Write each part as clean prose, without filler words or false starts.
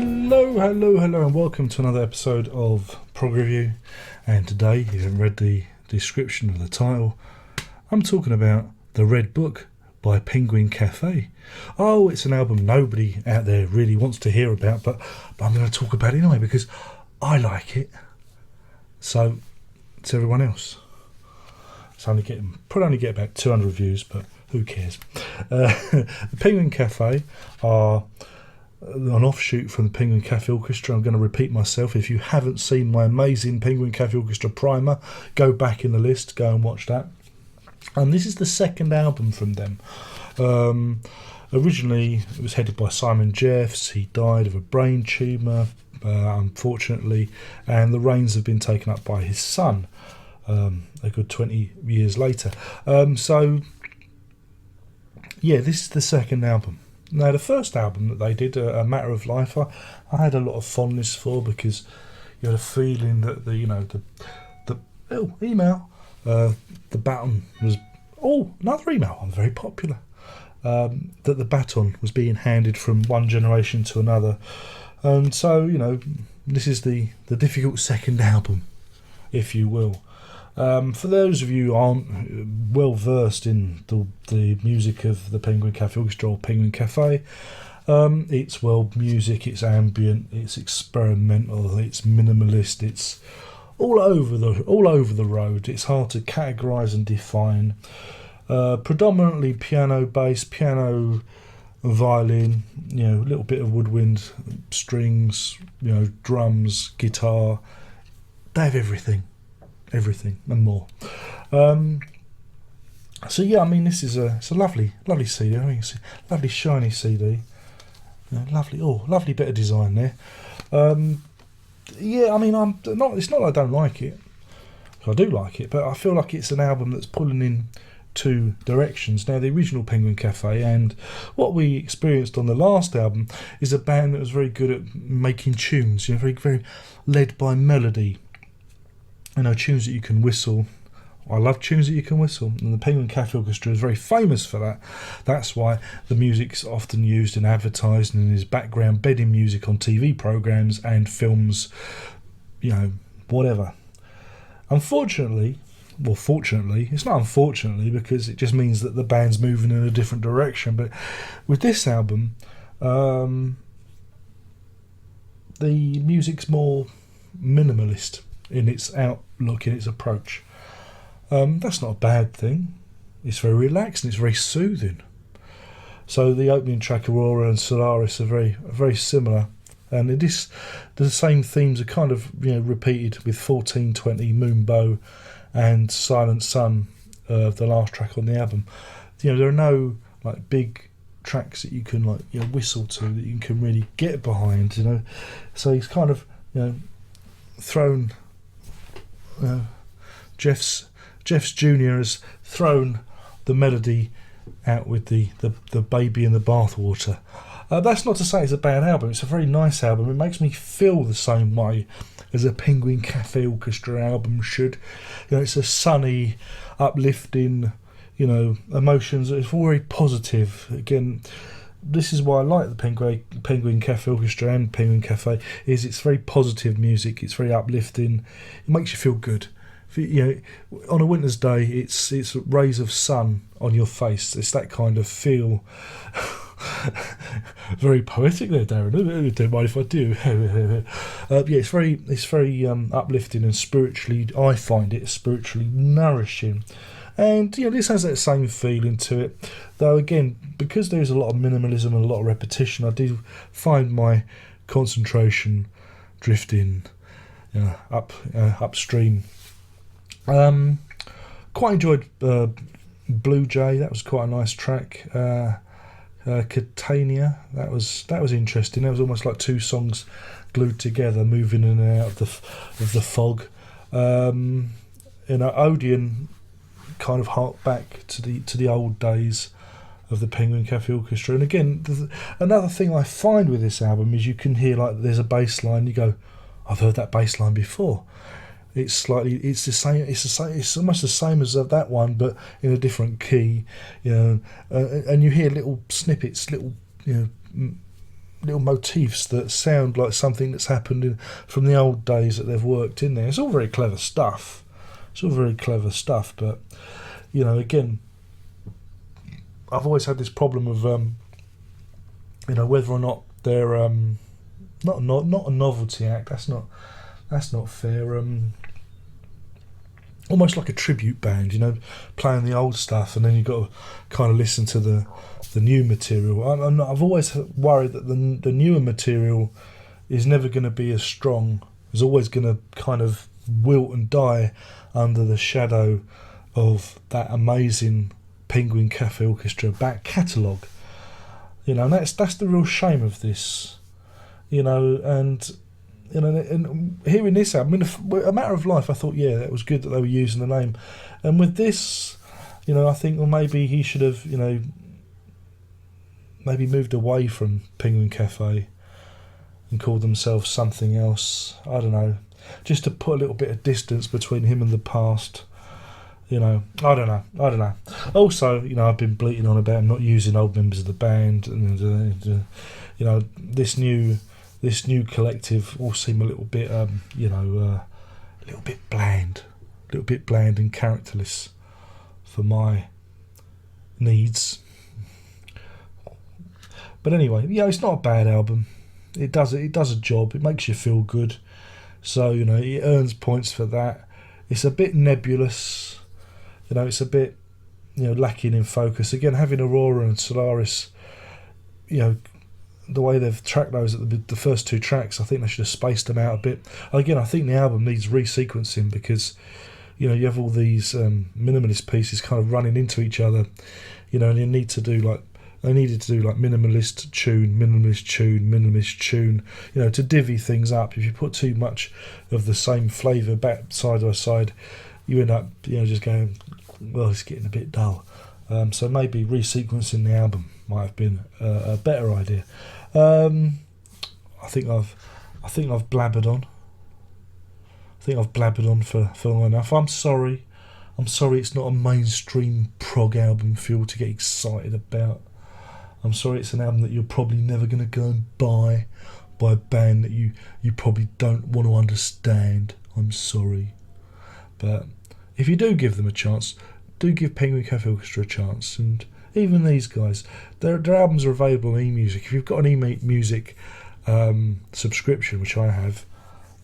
Hello, and welcome to another episode of Prog Review. And today, if you haven't read the description of the title, I'm talking about The Red Book by Penguin Cafe. Oh, it's an album nobody out there really wants to hear about, but I'm going to talk about it anyway because I like it. So, it's everyone else. Probably get about 200 reviews, but who cares? The Penguin Cafe are an offshoot from the Penguin Cafe Orchestra. I'm going to repeat myself. If you haven't seen my amazing Penguin Cafe Orchestra primer, go back in the list, go and watch that. And this is the second album from them. Originally, it was headed by Simon Jeffs. He died of a brain tumour, unfortunately, and the reins have been taken up by his son a good 20 years later. This is the second album. Now, the first album that they did, A Matter of Life, I had a lot of fondness for because you had a feeling that the baton was... Oh, another email. I'm very popular. That the baton was being handed from one generation to another. And so, this is the difficult second album, if you will. For those of you who aren't well versed in the music of the Penguin Cafe Orchestra or Penguin Cafe, it's world music, it's ambient, it's experimental, it's minimalist, it's all over the road. It's hard to categorise and define. Predominantly piano, bass, piano, violin, a little bit of woodwind, strings, drums, guitar. They have everything and more. This is a lovely CD. It's a lovely shiny CD. Lovely bit of design there. It's not that I don't like it. I do like it, but I feel like it's an album that's pulling in two directions. Now, the original Penguin Cafe and what we experienced on the last album is a band that was very good at making tunes. Very, very led by melody. Tunes that you can whistle. I love tunes that you can whistle, and the Penguin Cafe Orchestra is very famous for that. That's why the music's often used in advertising and is background bedding music on TV programmes and films, whatever. Fortunately, it's not unfortunately because it just means that the band's moving in a different direction. But with this album, the music's more minimalist in its outlook, in its approach. That's not a bad thing. It's very relaxed and it's very soothing. So the opening track, Aurora and Solaris, are very, very similar, and the same themes are kind of repeated with 1420, Moonbow, and Silent Sun, the last track on the album. There are no big tracks that you can whistle to, that you can really get behind. So he's kind of thrown. Jeffs Jr. has thrown the melody out with the baby in the bathwater. That's not to say it's a bad album. It's a very nice album. It makes me feel the same way as a Penguin Cafe Orchestra album should. It's a sunny, uplifting, emotions. It's all very positive. Again, this is why I like the Penguin Cafe Orchestra and Penguin Cafe, is it's very positive music. It's very uplifting. It makes you feel good. On a winter's day, it's rays of sun on your face. It's that kind of feel. Very poetic there, Darren. Don't mind if I do. It's very uplifting and spiritually. I find it spiritually nourishing. And this has that same feeling to it, though again, because there's a lot of minimalism and a lot of repetition, I do find my concentration drifting upstream. Quite enjoyed Blue Jay. That was quite a nice track. Catania, that was interesting. That was almost like two songs glued together, moving in and out of the fog. Odeon kind of hark back to the old days of the Penguin Cafe Orchestra. And again, another thing I find with this album is you can hear there's a bass line. You go, I've heard that bass line before. It's the same. It's almost the same as that one, but in a different key. And you hear little snippets, little little motifs that sound like something that's happened from the old days that they've worked in there. It's all very clever stuff. But again, I've always had this problem of whether or not they're not a novelty act. That's not fair. Almost like a tribute band, playing the old stuff, and then you've got to kind of listen to the new material. I've always worried that the newer material is never going to be as strong. It's always going to kind of wilt and die under the shadow of that amazing Penguin Cafe Orchestra back catalogue. And that's the real shame of this. And hearing this album, A Matter of Life, I thought, yeah, that was good that they were using the name. And with this, I think, well, maybe he should have, maybe moved away from Penguin Cafe and called themselves something else. I don't know. Just to put a little bit of distance between him and the past. I don't know. Also, I've been bleating on about not using old members of the band, and this new collective all seem a little bit, a little bit bland and characterless for my needs. But anyway, it's not a bad album. It does a job. It makes you feel good. So it earns points for that. It's a bit nebulous. It's a bit lacking in focus. Again, having Aurora and Solaris, the way they've tracked those at the first two tracks, I think they should have spaced them out a bit. Again, I think the album needs resequencing because you have all these minimalist pieces kind of running into each other, and you need to do like minimalist tune, to divvy things up. If you put too much of the same flavour back side by side, you end up just going, well, it's getting a bit dull. So maybe resequencing the album might have been a better idea. I think I've blabbered on. For long enough. I'm sorry it's not a mainstream prog album for you all to get excited about. I'm sorry it's an album that you're probably never going to go and buy by a band that you probably don't want to understand. I'm sorry. But if you do give them a chance, do give Penguin Cafe Orchestra a chance. And even these guys, their albums are available on eMusic. If you've got an eMusic subscription, which I have,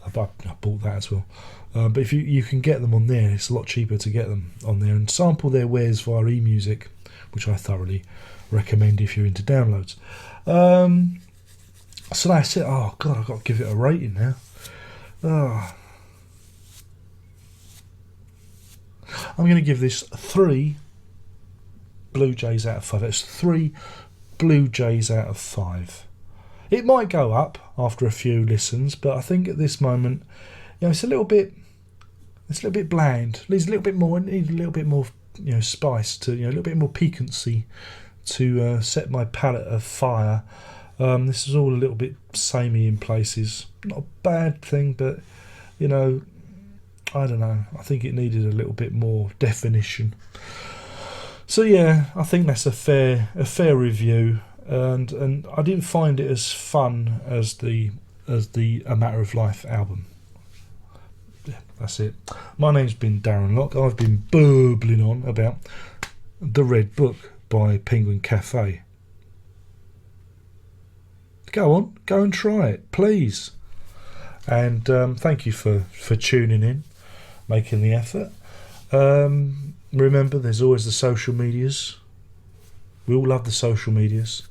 I bought that as well. But if you can get them on there, it's a lot cheaper to get them on there and sample their wares via eMusic, which I thoroughly recommend if you're into downloads. So that's it. Oh God, I've got to give it a rating now. I'm going to give this 3 Blue Jays out of 5. That's 3 Blue Jays out of 5. It might go up after a few listens, but I think at this moment, it's a little bit bland. It needs a little bit more, spice to, a little bit more piquancy to set my palate afire. This is all a little bit samey in places. Not a bad thing, but I don't know. I think it needed a little bit more definition. So yeah, I think that's a fair review, and I didn't find it as fun as the A Matter of Life album. Yeah, that's it. My name's been Darren Locke. I've been burbling on about The Red Book by Penguin Cafe. Go and try it, please. And thank you for tuning in, making the effort. Remember, there's always the social medias. We all love the social medias.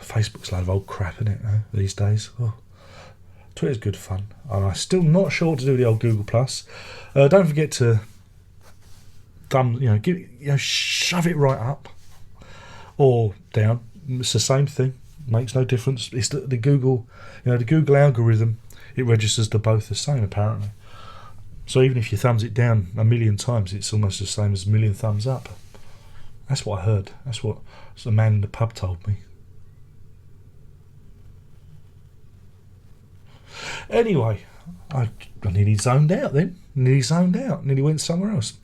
Facebook's a load of old crap, isn't it, these days? Oh. Twitter's good fun. And I'm still not sure what to do with the old Google Plus. Don't forget to shove it right up or down. It's the same thing. Makes no difference. It's the Google, the Google algorithm. It registers to both the same, apparently. So even if you thumbs it down a million times, it's almost the same as a million thumbs up. That's what I heard. That's what the man in the pub told me. Anyway, I nearly zoned out then. Nearly zoned out. Nearly went somewhere else.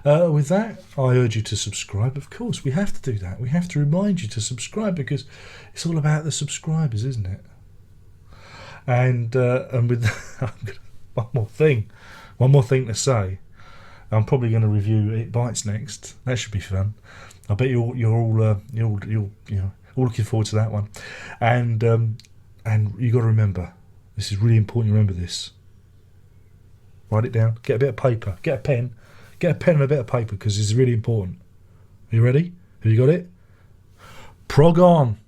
With that, I urge you to subscribe. Of course, we have to do that. We have to remind you to subscribe because it's all about the subscribers, isn't it? And with that, one more thing to say. I'm probably going to review It Bites next. That should be fun. I bet you're all all looking forward to that one. And you got to remember, this is really important. You remember this. Write it down. Get a bit of paper. Get a pen. Get a pen and a bit of paper because it's really important. Are you ready? Have you got it? Prog on.